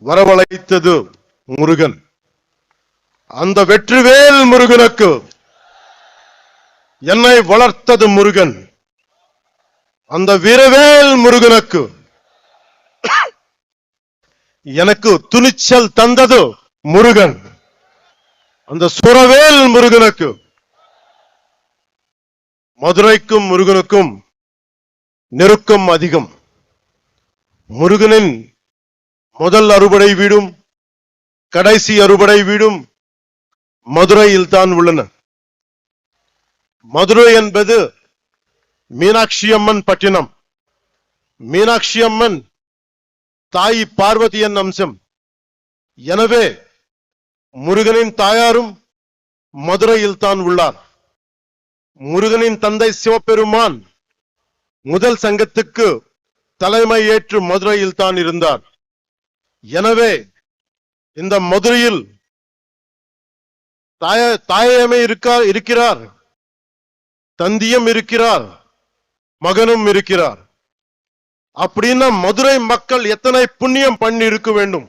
வரவழைத்தது முருகன். அந்த வெற்றிவேல் முருகனுக்கு என்னை வளர்த்தது முருகன். அந்த வீரவேல் முருகனுக்கு எனக்கு துணிச்சல் தந்தது முருகன். அந்த சுரவேல் முருகனுக்கு. மதுரைக்கும் முருகனுக்கும் நெருக்கம் அதிகம். முருகனின் முதல் அறுபடை வீடும் கடைசி அறுபடை வீடும் மதுரையில் தான் உள்ளன. மதுரை என்பது மீனாட்சி அம்மன் பட்டினம். மீனாட்சி அம்மன் தாய் பார்வதியின் அம்சம். எனவே முருகனின் தாயாரும் மதுரையில் தான் உள்ளார். முருகனின் தந்தை சிவபெருமான் முதல் சங்கத்துக்கு தலைமை ஏற்று மதுரையில் தான் இருந்தார். எனவே இந்த மதுரையில் தாயமே இருக்கிறார், தந்தியும் இருக்கிறார், மகனும் இருக்கிறார். அப்படின்னா மதுரை மக்கள் எத்தனை புண்ணியம் பண்ணி இருக்க வேண்டும்.